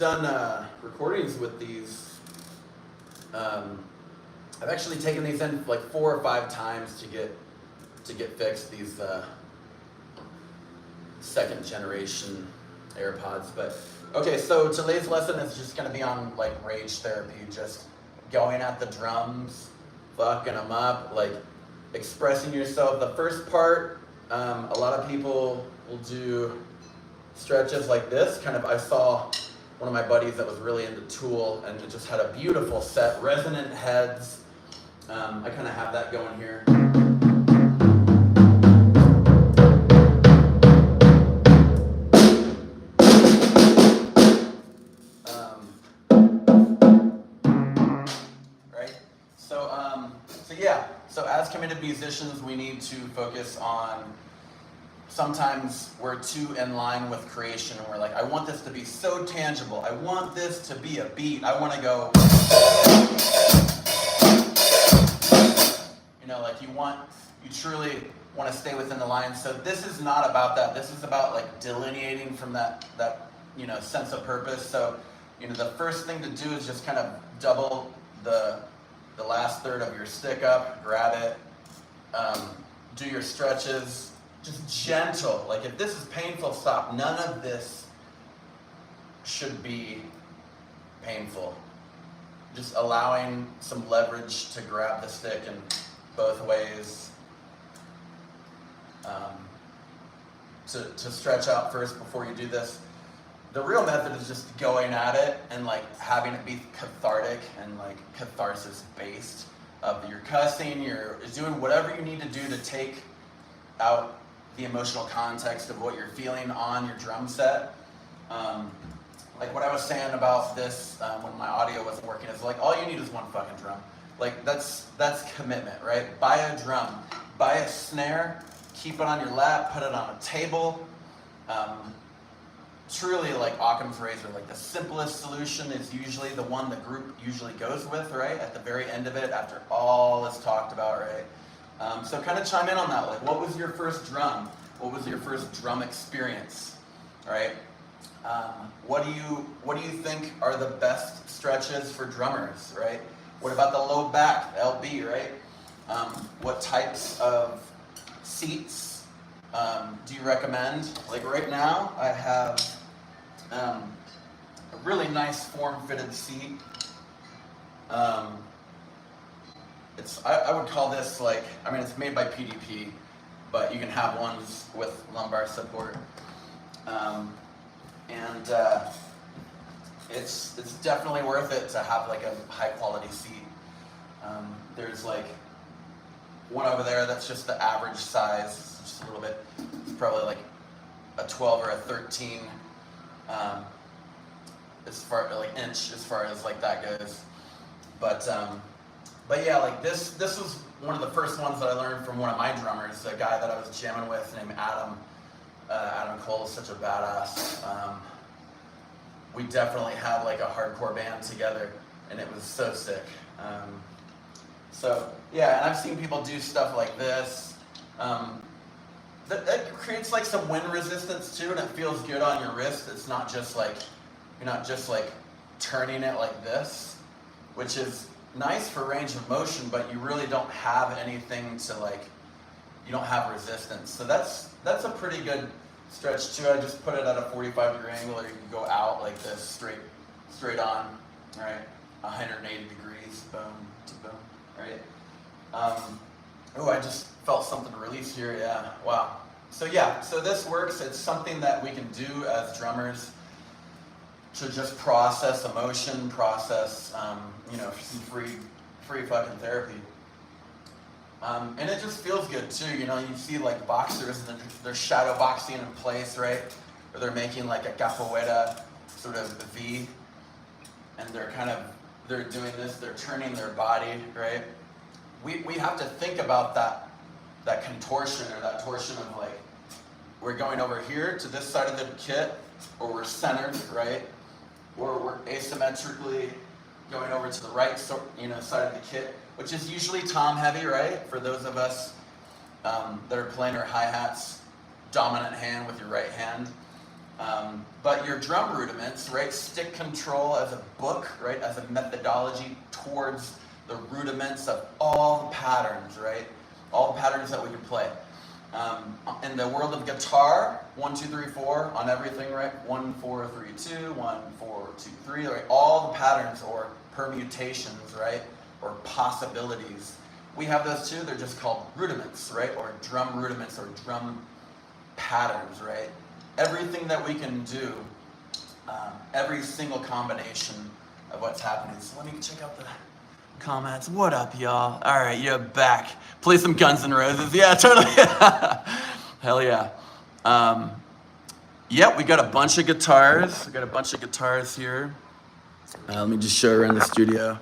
done recordings with these. I've actually taken these in like 4 or 5 times to get fixed, these second generation AirPods. But okay, so today's lesson is just going to be on like rage therapy, just going at the drums, fucking them up, like expressing yourself. The first part, a lot of people will do stretches like this. Kind of, I saw one of my buddies that was really into Tool, and it just had a beautiful set, resonant heads. I kind of have that going here. Right? So yeah. So as committed musicians, we need to focus on. Sometimes we're too in line with creation, and we're like, I want this to be so tangible. I want this to be a beat. I want to go. Like you truly want to stay within the lines. So this is not about that. This is about like delineating from that sense of purpose. So the first thing to do is just kind of double the last third of your stick up, grab it, do your stretches, just gentle. Like if this is painful, stop. None of this should be painful. Just allowing some leverage to grab the stick in both ways. To stretch out first before you do this. The real method is just going at it and like having it be cathartic and like catharsis based. You're cussing, you're doing whatever you need to do to take out the emotional context of what you're feeling on your drum set. Like what I was saying about this when my audio wasn't working is like all you need is one fucking drum. Like that's commitment, right? Buy a drum, buy a snare, keep it on your lap, put it on a table. Truly, like Occam's razor, like the simplest solution is usually the one the group usually goes with, right? At the very end of it, after all is talked about, right? So kind of chime in on that. Like, what was your first drum? What was your first drum experience, right? What do you think are the best stretches for drummers, right? What about the low back, LB, right? What types of seats do you recommend? Like right now, I have a really nice form-fitted seat. I would call this like, it's made by PDP, but you can have ones with lumbar support. It's definitely worth it to have like a high-quality seat. There's like one over there that's just the average size, just a little bit. It's probably like a 12 or a 13 as far like inch as far as like that goes. But yeah, like this was one of the first ones that I learned from one of my drummers, a guy that I was jamming with named Adam. Adam Cole is such a badass. We definitely had like a hardcore band together, and it was so sick. So yeah, and I've seen people do stuff like this. That creates like some wind resistance too, and it feels good on your wrist. It's not just like, you're not just like turning it like this, which is nice for range of motion, but you really don't have anything to like, you don't have resistance. So that's a pretty good stretch too. I just put it at a 45-degree angle, or you can go out like this, straight on, right? 180 degrees, boom to boom, right? I just felt something release here, yeah, wow. So yeah, so this works. It's something that we can do as drummers to just process emotion, process, some free fucking therapy. And it just feels good too, you see like boxers, and they're shadow boxing in place, right? Or they're making like a capoeira sort of V, and they're doing this, they're turning their body, right? We have to think about that contortion or that torsion of like, we're going over here to this side of the kit, or we're centered, right? Or we're asymmetrically going over to the right side of the kit, which is usually tom heavy, right? For those of us that are playing our hi-hats, dominant hand with your right hand. But your drum rudiments, right? Stick control as a book, right? As a methodology towards the rudiments of all the patterns, right? All the patterns that we can play. In the world of guitar, 1, 2, 3, 4 on everything, right? 1, 4, 3, 2, 1, 4, 2, 3, right? All the patterns or permutations, right? Or possibilities. We have those too. They're just called rudiments, right? Or drum rudiments or drum patterns, right? Everything that we can do, every single combination of what's happening. So let me check out the comments. What up, y'all? All right, you're back. Play some Guns N' Roses. Yeah, totally. Hell yeah. Yep, we got a bunch of guitars. We got a bunch of guitars here. Let me just show around the studio.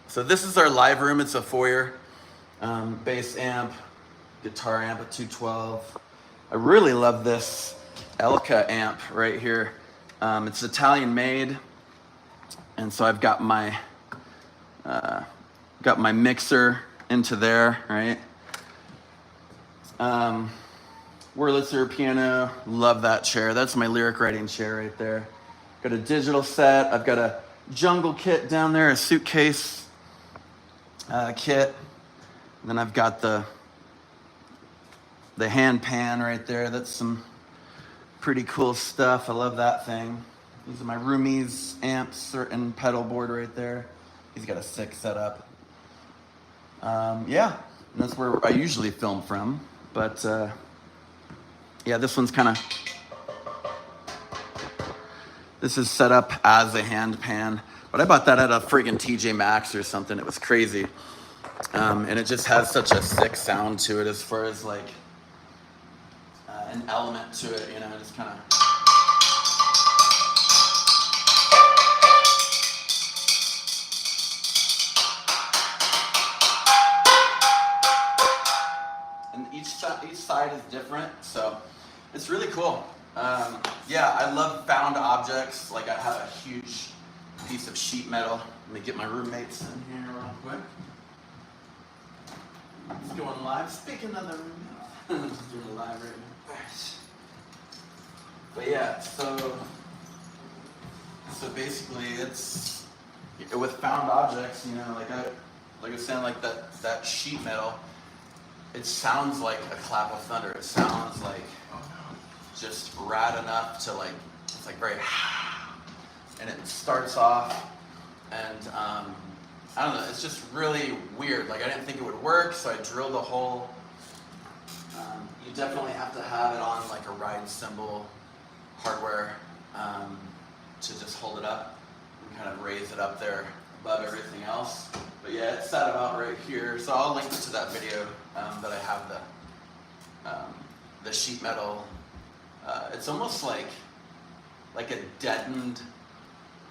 So this is our live room. It's a foyer. Bass amp, guitar amp at 212. I really love this Elka amp right here. It's Italian made. And so I've got my mixer into there, right? Wurlitzer piano, love that chair. That's my lyric writing chair right there. Got a digital set. I've got a jungle kit down there, a suitcase kit. And then I've got the hand pan right there. That's some pretty cool stuff. I love that thing. These are my roomie's amps and pedal board right there. He's got a 6 set up. Yeah, and that's where I usually film from. But yeah, this one's kind of, this is set up as a hand pan. But I bought that at a friggin' TJ Maxx or something. It was crazy. And it just has such a sick sound to it as far as like an element to it, you know, just kind of. And each side is different, so it's really cool. Yeah, I love found objects. Like I have a huge piece of sheet metal. Let me get my roommates in here real quick. It's going live. Speaking of the roommates, just doing a live right now. But yeah, so basically it's with found objects, you know, like I was saying, like that sheet metal, it sounds like a clap of thunder. It sounds like just rad enough to like, it's like very, and it starts off, and I don't know, it's just really weird. Like I didn't think it would work, so I drilled a hole. You definitely have to have it on like a ride cymbal hardware to just hold it up and kind of raise it up there above everything else. But yeah, it's set about right here. So I'll link to that video that I have the sheet metal. It's almost like a deadened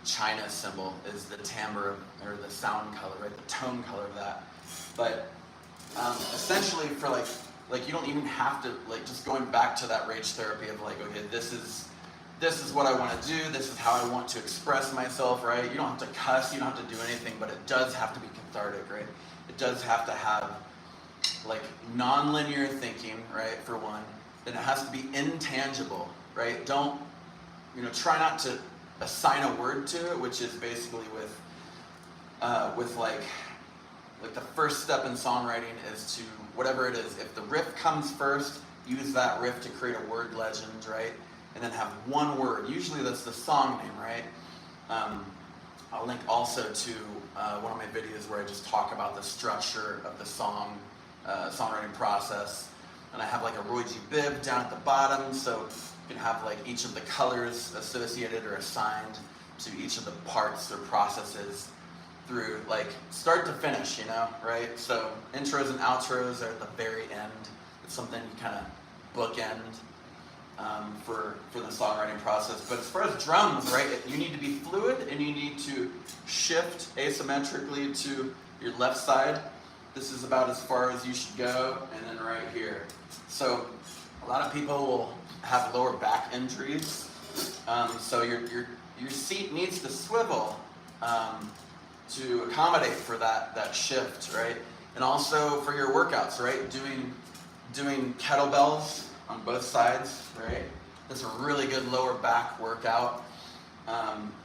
China cymbal is the timbre or the sound color, right? The tone color of that. But essentially for like you don't even have to, like, just going back to that rage therapy of like, okay, this is what I want to do, this is how I want to express myself, right? You don't have to cuss, you don't have to do anything, but it does have to be cathartic, right? It does have to have like non-linear thinking, right, for one. Then it has to be intangible, right? Don't, you know, try not to assign a word to it, which is basically with like the first step in songwriting is to, whatever it is, if the riff comes first, use that riff to create a word legend, right? And then have one word. Usually that's the song name, right? I'll link also to one of my videos where I just talk about the structure of the songwriting process. And I have like a Roy G. Bibb down at the bottom, so you can have like each of the colors associated or assigned to each of the parts or processes through like start to finish, you know, right? So intros and outros are at the very end. It's something you kind of bookend for the songwriting process. But as far as drums, right, you need to be fluid and you need to shift asymmetrically to your left side. This is about as far as you should go, and then right here. So a lot of people will have lower back injuries. So your seat needs to swivel to accommodate for that shift, right? And also for your workouts, right? Doing kettlebells on both sides, right? That's a really good lower back workout.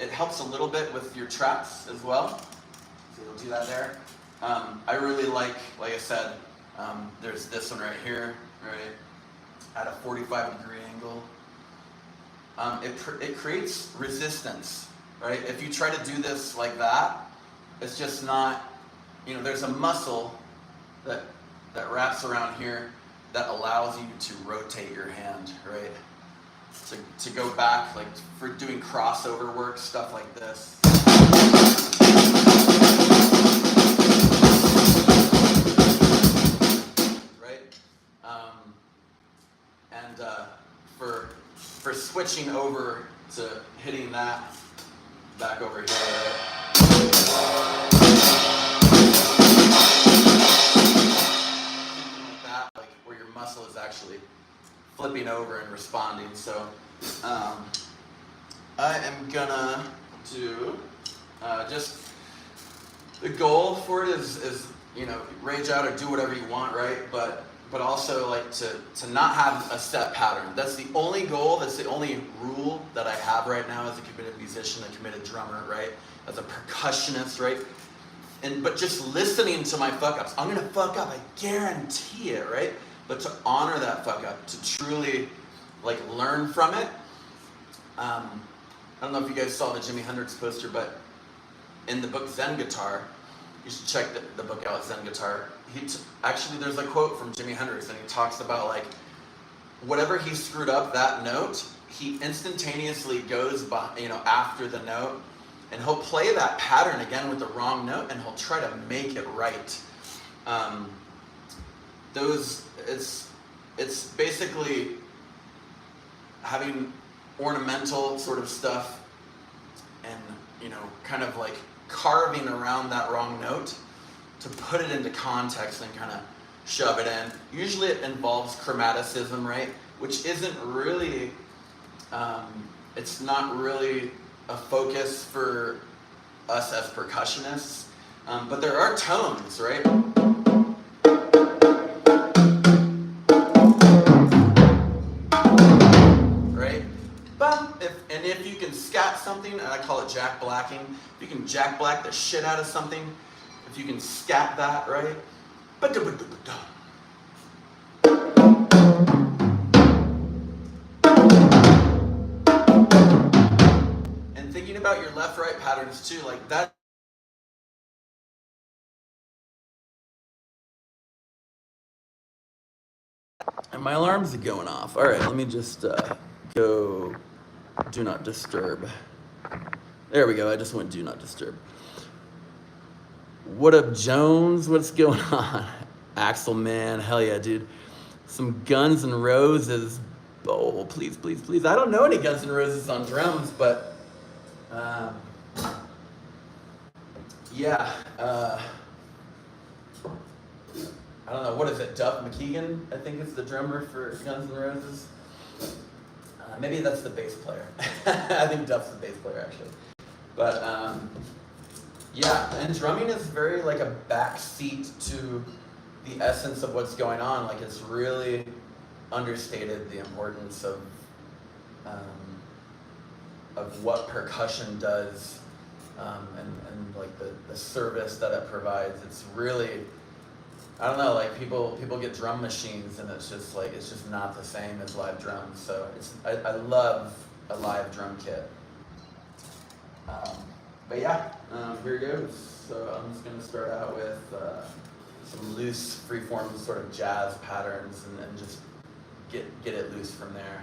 It helps a little bit with your traps as well. So you'll do that there. I really like I said, there's this one right here, right, at a 45-degree angle. It creates resistance, right? If you try to do this like that, it's just not, there's a muscle that wraps around here that allows you to rotate your hand, right? To go back, like for doing crossover work, stuff like this. Right? And for switching over to hitting that back over here, right? Like where your muscle is actually flipping over and responding. So I am gonna do just the goal for it is rage out or do whatever you want, right? But also like to not have a set pattern. That's the only goal. That's the only rule that I have right now as a committed musician, a committed drummer, right? As a percussionist, right? But just listening to my fuck ups, I'm gonna fuck up, I guarantee it, right? But to honor that fuck up, to truly like learn from it. I don't know if you guys saw the Jimi Hendrix poster, but in the book Zen Guitar, you should check the book out, Zen Guitar. Actually, there's a quote from Jimi Hendrix, and he talks about like whatever he screwed up that note, he instantaneously goes by, after the note, and he'll play that pattern again with the wrong note, and he'll try to make it right. It's basically having ornamental sort of stuff and kind of like carving around that wrong note to put it into context and kind of shove it in. Usually it involves chromaticism, right? Which isn't really, it's not really a focus for us as percussionists, but there are tones, right? If you can scat something, and I call it jack blacking, if you can jack black the shit out of something, if you can scat that, right? And thinking about your left-right patterns too, like that. And my alarms are going off. All right, let me just go. Do not disturb. There we go. I just went do not disturb. What up, Jones? What's going on? Axel, man. Hell yeah, dude. Some Guns N' Roses. Oh, please, please, please. I don't know any Guns N' Roses on drums, but yeah. I don't know. What is it? Duff McKagan, I think is the drummer for Guns N' Roses. Maybe that's the bass player. I think Duff's the bass player, actually. But yeah, and drumming is very like a backseat to the essence of what's going on. Like it's really understated the importance of what percussion does and like the service that it provides. It's really, I don't know, like people get drum machines and it's just not the same as live drums. So I love a live drum kit. But yeah, here goes. So I'm just gonna start out with some loose freeform sort of jazz patterns and just get it loose from there.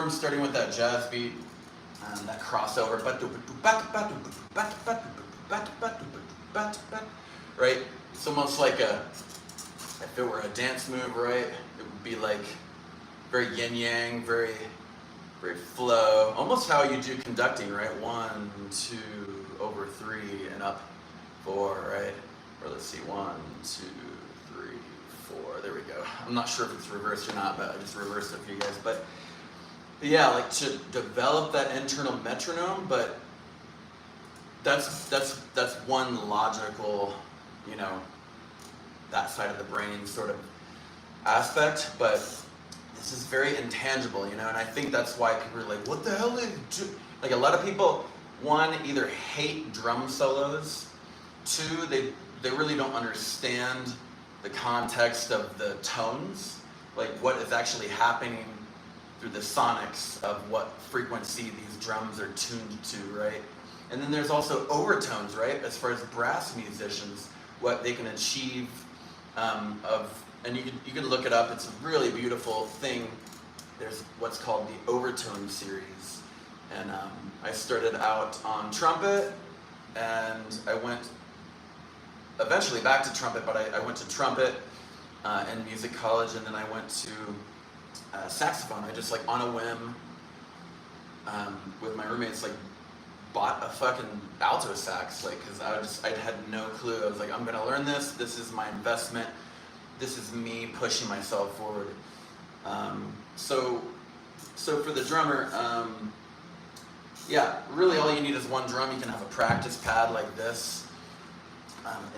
form starting with that jazz beat, that crossover, right? It's almost like if it were a dance move, right? It would be like very yin yang, very flow, almost how you do conducting, right? 1, 2, over 3, and up 4, right? Or let's see, 1, 2, 3, 4. There we go. I'm not sure if it's reversed or not, but I just reversed it for you guys. But yeah, like to develop that internal metronome, but that's one logical, you know, that side of the brain sort of aspect, but this is very intangible, you know, and I think that's why people are like, what the hell did you do? Like a lot of people, one, either hate drum solos, 2, they really don't understand the context of the tones, like what is actually happening through the sonics of what frequency these drums are tuned to, right? And then there's also overtones, right? As far as brass musicians, what they can achieve and you can look it up. It's a really beautiful thing. There's what's called the overtone series, and I started out on trumpet, and I went eventually back to trumpet, but I went to trumpet in music college, and then I went to saxophone. I just like on a whim with my roommates like bought a fucking alto sax, like because I had no clue. I was like, I'm gonna learn this. This is my investment. This is me pushing myself forward. So for the drummer, yeah, really all you need is one drum. You can have a practice pad like this.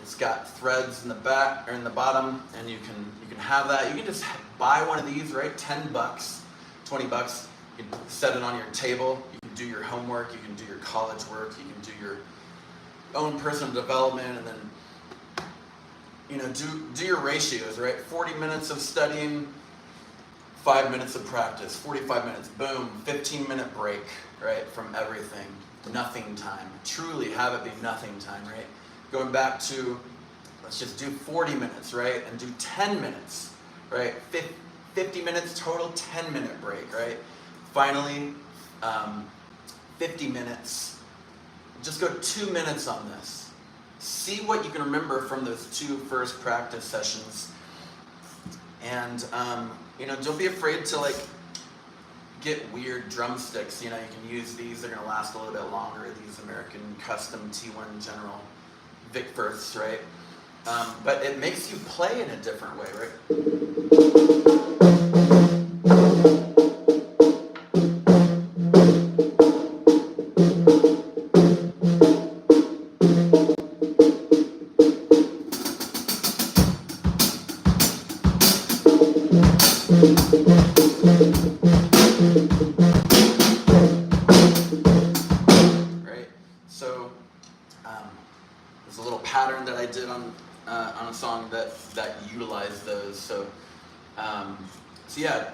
It's got threads in the back or in the bottom, and you can have that. You can just buy one of these, right? $10, $20. You can set it on your table. You can do your homework. You can do your college work. You can do your own personal development, and then you know, do your ratios, right? 40 minutes of studying, 5 minutes of practice, 45 minutes, boom, 15-minute break, right, from everything. Nothing time. Truly have it be nothing time, right? Going back to, let's just do 40 minutes, right? And do 10 minutes, right? 50 minutes total, 10-minute break, right? Finally, 50 minutes. Just go 2 minutes on this. See what you can remember from those 2 first practice sessions, and you know, don't be afraid to like get weird drumsticks. You know, you can use these; they're gonna last a little bit longer. These American custom T1 General Vic Firths, right? But it makes you play in a different way, right? Right? So there's a little pattern that I did on a song that utilized those. So yeah,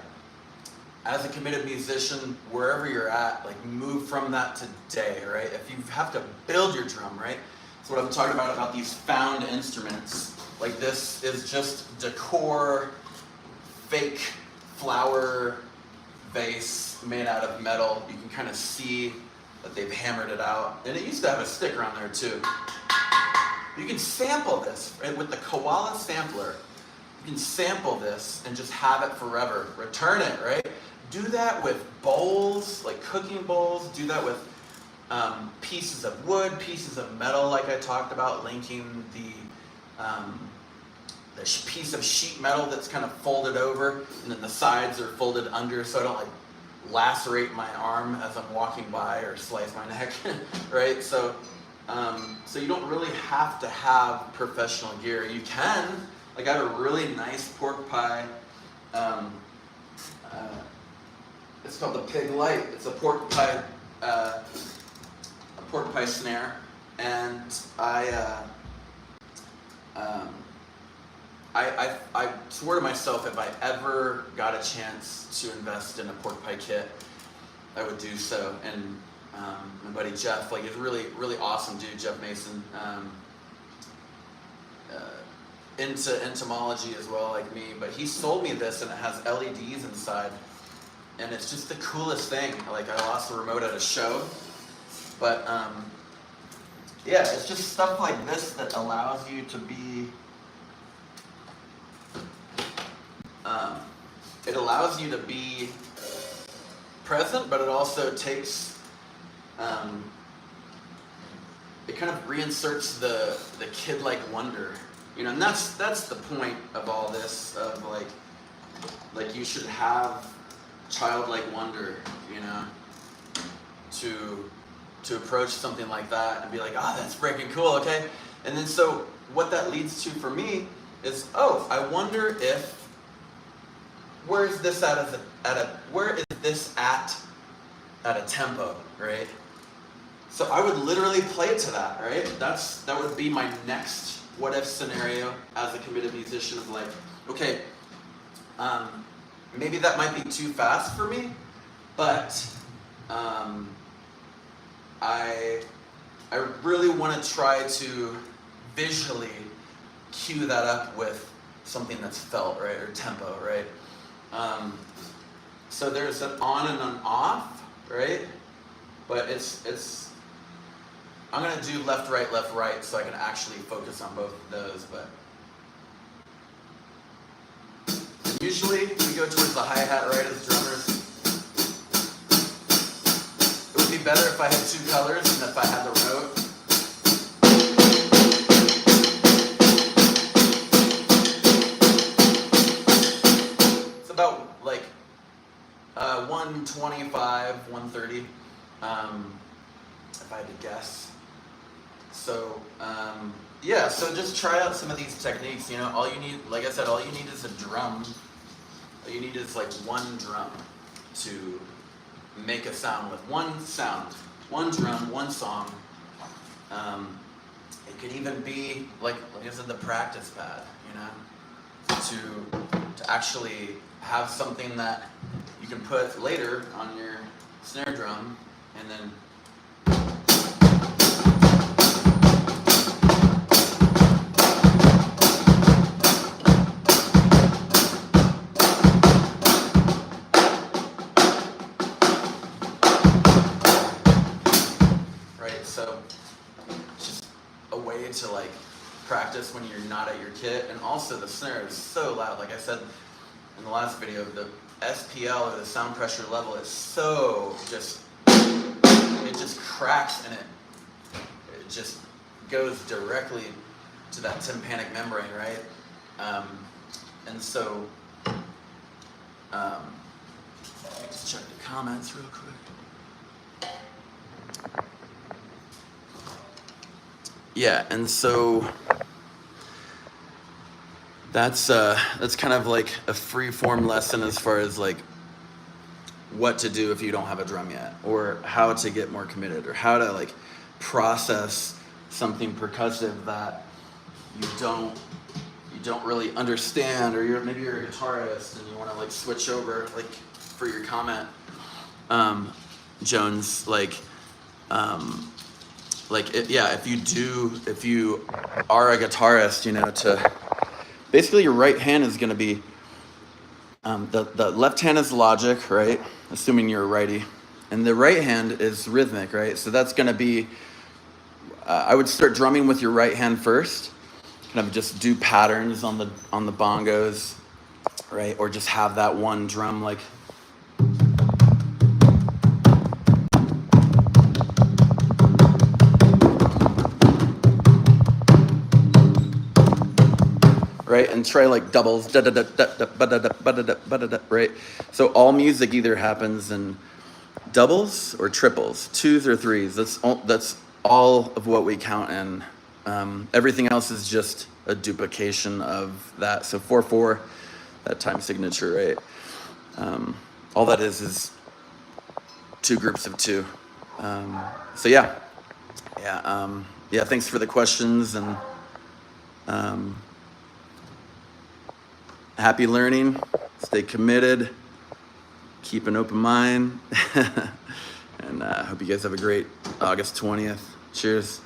as a committed musician, wherever you're at, like move from that today, right? If you have to build your drum, right? That's what I'm talking about these found instruments. Like this is just decor, fake flower vase made out of metal. You can kind of see that they've hammered it out. And it used to have a sticker on there too. You can sample this, right? With the koala sampler. You can sample this and just have it forever. Return it, right? Do that with bowls, like cooking bowls. Do that with pieces of wood, pieces of metal, like I talked about, linking the piece of sheet metal that's kind of folded over, and then the sides are folded under, so I don't like lacerate my arm as I'm walking by or slice my neck, right? So you don't really have to have professional gear. You can, like I have a really nice pork pie. It's called the Pig Light. It's a pork pie snare, and I swore to myself if I ever got a chance to invest in a pork pie kit, I would do so. And my buddy Jeff, like, he's a really, really awesome dude, Jeff Mason, into entomology as well, like me. But he sold me this, and it has LEDs inside. and it's just the coolest thing. Like, I lost the remote at a show, but yeah, it's just stuff like this that allows you to be, it allows you to be present, but it also takes, it kind of reinserts the kid-like wonder, you know, and that's the point of all this, of like you should have childlike wonder, you know, to approach something like that and be like, oh, that's freaking cool, okay? And then so what that leads to for me is, oh, I wonder if, where is this at a tempo, right? So I would literally play it to that, right? That would be my next what if scenario as a committed musician, of like, okay, maybe that might be too fast for me, but I really want to try to visually cue that up with something that's felt, right, or tempo, right? So there's an on and an off, right? But it's I'm gonna do left, right, so I can actually focus on both of those. But usually we go towards the hi-hat, right, as drummers. It would be better if I had two colors than if I had the remote. It's about like 125, 130, if I had to guess. So, yeah, so just try out some of these techniques, you know. All you need, like I said, all you need is a drum. All you need is like one drum to make a sound with one sound, one drum, one song. It could even be like I said, the practice pad, you know, to actually have something that you can put later on your snare drum, and then to like practice when you're not at your kit. And also the snare is so loud. Like I said in the last video, the SPL, or the sound pressure level, is so it just cracks, and it just goes directly to that tympanic membrane, right? And so just check the comments real quick. Yeah, and so that's kind of like a free-form lesson as far as like what to do if you don't have a drum yet, or how to get more committed, or how to like process something percussive that you don't really understand, or maybe you're a guitarist and you want to like switch over, like for your comment, Jones, if you are a guitarist, you know, to basically your right hand is going to be, the left hand is logic, right? Assuming you're a righty, and the right hand is rhythmic, right? So that's going to be, I would start drumming with your right hand first, kind of just do patterns on the bongos, right? Or just have that one drum like. Right, and try like doubles, da da da da da ba da da ba da da ba da da. Right, so all music either happens in doubles or triples, twos or threes. That's all of what we count in. Everything else is just a duplication of that. So 4/4, that time signature, right? All that is two groups of two. So yeah. Thanks for the questions, and. Happy learning, stay committed, keep an open mind, and I hope you guys have a great August 20th. Cheers.